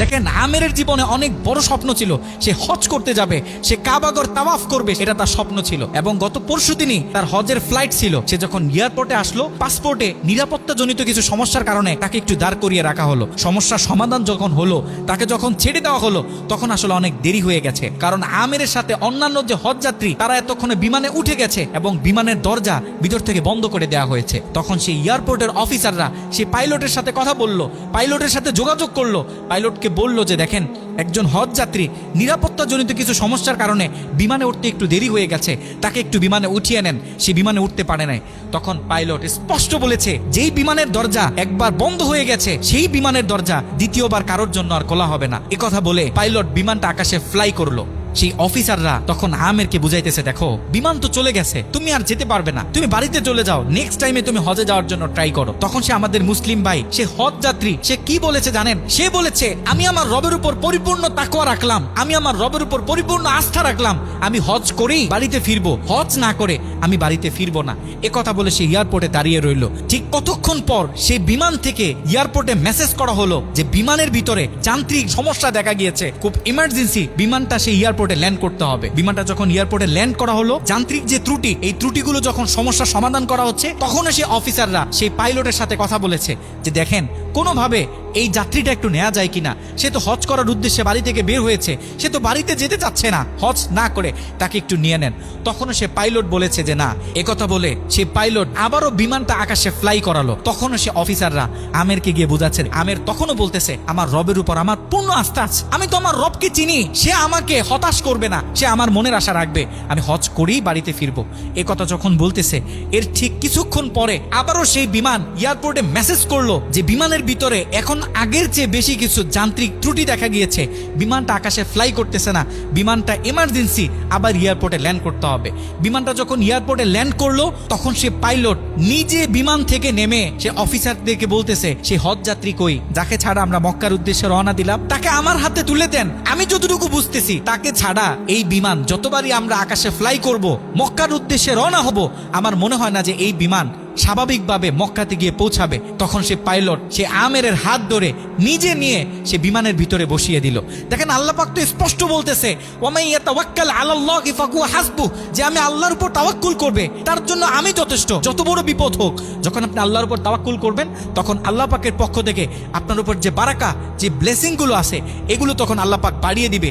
দেখেন আমেরের জীবনে অনেক বড় স্বপ্ন ছিল, সে হজ করতে যাবে, সে কাবাগর তাওয়াফ করবে, এটা তার স্বপ্ন ছিল। এবং গত পরশুদিনই তার হজের ফ্লাইট ছিল। সে যখন এয়ারপোর্টে আসলো, পাসপোর্টে নিরাপত্তাজনিত কিছু সমস্যার কারণে তাকে একটু দাঁড় করিয়ে রাখা হলো। সমস্যার সমাধান যখন হলো, তাকে যখন ছেড়ে দেওয়া হলো, তখন আসলে অনেক দেরি হয়ে গেছে। কারণ আমেরের সাথে অন্যান্য যে হজ যাত্রী তারা এতক্ষণে বিমানে উঠে গেছে এবং বিমানের দরজা ভিতর থেকে বন্ধ করে দেওয়া হয়েছে। তখন সেই এয়ারপোর্টের অফিসাররা সেই পাইলটের সাথে কথা বললো, পাইলটের সাথে যোগাযোগ করলো, পাইলটকে বলল যে দেখেন একজন হজ যাত্রী নিরাপত্তাজনিত কিছু সমস্যার কারণে বিমানে উঠতে একটু দেরি হয়ে গেছে, তাকে একটু বিমানে উঠিয়ে নেন, সে বিমানে উঠতে পারে নাই। তখন পাইলট স্পষ্ট বলেছে যেই বিমানের দরজা একবার বন্ধ হয়ে গেছে সেই বিমানের দরজা দ্বিতীয়বার কারোর জন্য আর খোলা হবে না। কথা বলে পাইলট বিমানটা আকাশে ফ্লাই করলো। সেই অফিসাররা তখন আমেরকে বুঝাইতেছে, দেখো বিমান তো চলে গেছে, তুমি আর যেতে পারবে না, তুমি বাড়িতে চলে যাও, নেক্সট টাইমে তুমি হজে যাওয়ার জন্য ট্রাই করো। তখন সে আমাদের মুসলিম ভাই, সে হজ যাত্রী, সে কি বলেছে জানেন? সে বলেছে আমি আমার রবের উপর পরিপূর্ণ তাকওয়া রাখলাম, আমি আমার রবের উপর পরিপূর্ণ আস্থা রাখলাম, আমি হজ করেই বাড়িতে ফিরবো, হজ না করে আমি বাড়িতে ফিরবো না। কথা বলে সে এয়ারপোর্টে দাঁড়িয়ে রইল। ঠিক কতক্ষণ পর সেই বিমান থেকে এয়ারপোর্টে মেসেজ করা হলো যে বিমানের ভিতরে যান্ত্রিক সমস্যা দেখা গিয়েছে, খুব ইমার্জেন্সি বিমানটা সেই এয়ারপোর্টে ল্যান্ড করতে হবে। বিমানটা যখন এয়ারপোর্টে ল্যান্ড করা হলো, যান্ত্রিক যে ত্রুটি, এই ত্রুটিগুলো যখন সমস্যা সমাধান করা হচ্ছে, তখন সেই অফিসাররা সেই পাইলটের সাথে কথা বলেছে যে দেখেন কোনোভাবে এই যাত্রীটা একটু নেওয়া যায় কিনা, সে তো হজ করার উদ্দেশ্যে বাড়ি থেকে বের হয়েছে, সে তো বাড়িতে যেতে চাচ্ছে না, হজ না করে তাকে একটু নিয়ে নেন। তখনও সে পাইলট বলেছে যে না। কথা বলে সেই পাইলট আবারও বিমানটা আকাশে ফ্লাই করালো। তখনও সে অফিসাররা আমেরকে গিয়ে বোঝাচ্ছে। আমের তখনও বলতেছে আমার রবের উপর আমার পূর্ণ আস্থা আছে, আমি তো আমার রবকে চিনি, সে আমাকে হতাশ করবে না, সে আমার মনের আশা রাখবে, আমি হজ করেই বাড়িতে ফিরবো। কথা যখন বলতেছে, এর ঠিক কিছুক্ষণ পরে আবারও সেই বিমান এয়ারপোর্টে মেসেজ করলো যে বিমানের ভিতরে এখন আগের চেয়ে বেশি কিছু যান্ত্রিক ত্রুটি দেখা গিয়েছে, বিমানটা আকাশে ফ্লাই করতেছে না, বিমানটা এমার্জেন্সি আবার এয়ারপোর্টে ল্যান্ড করতে হবে। বিমানটা যখন এয়ারপোর্টে ল্যান্ড করলো, তখন সে পাইলট নিজে বিমান থেকে নেমে সে অফিসারদেরকে বলতেছে সে হজ যাত্রী কই, যাকে ছাড়া আমরা মক্কার উদ্দেশ্যে রওনা দিলাম, তাকে আমার হাতে তুলে দেন। আমি যতটুকু বুঝতেছি তাকে ছাড়া এই বিমান যতবারই আমরা আকাশে ফ্লাই করব, মক্কার উদ্দেশ্যে রওনা হব, আমার মনে হয় না যে এই বিমান স্বাভাবিকভাবে মক্কাতে গিয়ে পৌঁছাবে। তখন সে পাইলট সে আমেরের হাত ধরে নিজে নিয়ে সে বিমানের ভিতরে বসিয়ে দিল। দেখেন আল্লাহ পাক তো স্পষ্ট বলতেছে ওয়ামাই ইয়াতাওয়াক্কাল আলাল্লাহি ফাহুয়া হাসবুহ, যে আমি আল্লাহর উপর তাওয়াক্কুল করবে তার জন্য আমি যথেষ্ট, যত বড় বিপদ হোক। যখন আপনি আল্লাহর উপর তাওয়াক্কুল করবেন, তখন আল্লাহ পাকের পক্ষ থেকে আপনার উপর যে বারাকা, যে ব্লেসিং গুলো আছে, এগুলো তখন আল্লাহ পাক বাড়িয়ে দিবে।